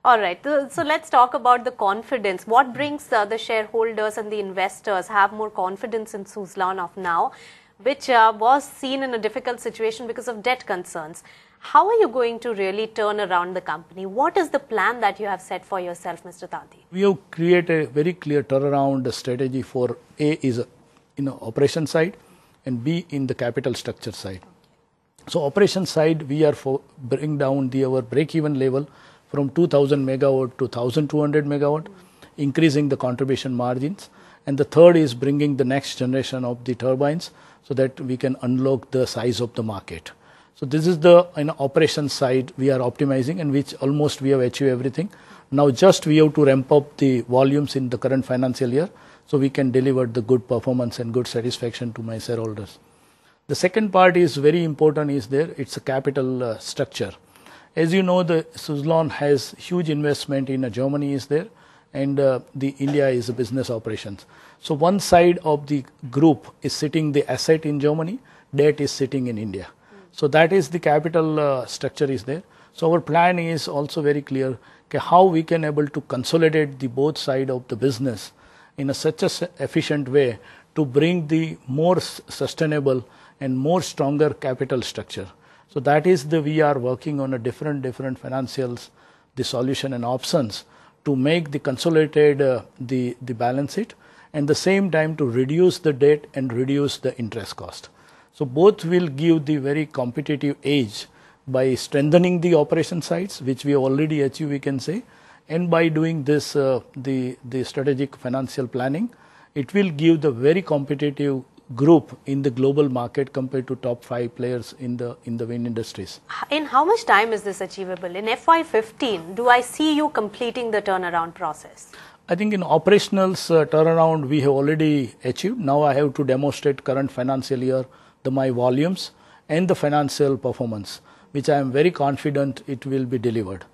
All right. So let's talk about the confidence. What brings the shareholders and the investors have more confidence in Suzlon of now, which was seen in a difficult situation because of debt concerns? How are you going to really turn around the company? What is the plan that you have set for yourself, Mr. Tati? We have created a very clear turnaround strategy for A is operation side and B in the capital structure side. So operation side, we are bring down our break-even level from 2000 megawatt to 1200 megawatt, increasing the contribution margins. And the third is bringing the next generation of the turbines so that we can unlock the size of the market. So this is the operation side we are optimizing, and which almost we have achieved everything. Now just we have to ramp up the volumes in the current financial year so we can deliver the good performance and good satisfaction to my shareholders. The second part is very important it's a capital structure. As you know, the Suzlon has huge investment in Germany and the India is a business operations. So one side of the group is sitting the asset in Germany, debt is sitting in India. So that is the capital structure is there. So our plan is also very clear how we can able to consolidate the both side of the business in such a efficient way to bring the more sustainable and more stronger capital structure. So that is we are working on a different financials, the solution and options to make the consolidated the balance sheet, and the same time to reduce the debt and reduce the interest cost. So both will give the very competitive edge by strengthening the operation sides, which we already achieved, we can say, and by doing this the strategic financial planning, it will give the very competitive group in the global market compared to top 5 players in the wind industries. In how much time is this achievable? In FY15, do I see you completing the turnaround process? I think in operationals turnaround we have already achieved. Now I have to demonstrate current financial year my volumes and the financial performance, which I am very confident it will be delivered.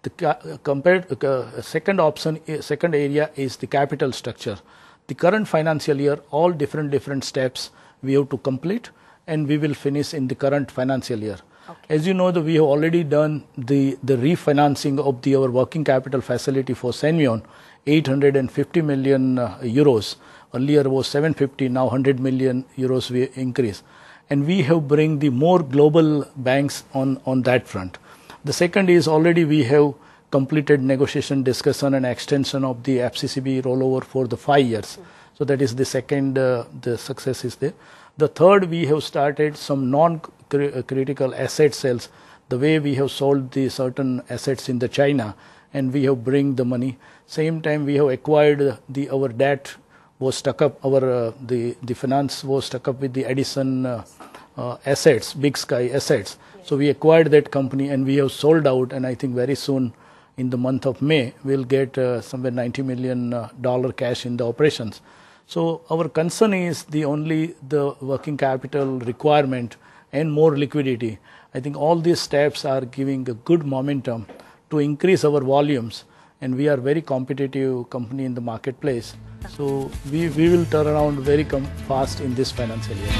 The second area is the capital structure. The current financial year, all different steps we have to complete, and we will finish in the current financial year. Okay. As you know, we have already done the refinancing of our working capital facility for Senvion, 850 million euros. Earlier was 750, now 100 million euros we increase. And we have bring the more global banks on that front. The second is already we have completed negotiation, discussion and extension of the FCCB rollover for the 5 years. So that is the second, the success is there. The third, we have started some non-critical asset sales, the way we have sold the certain assets in the China, and we have bring the money. Same time we have acquired our debt was stuck up, the finance was stuck up with the Edison assets, Big Sky assets. Yes. So we acquired that company and we have sold out, and I think very soon in the month of May we'll get somewhere $90 million cash in the operations. So our concern is the working capital requirement and more liquidity. I think all these steps are giving a good momentum to increase our volumes, and we are very competitive company in the marketplace. So we will turn around very fast in this financial year.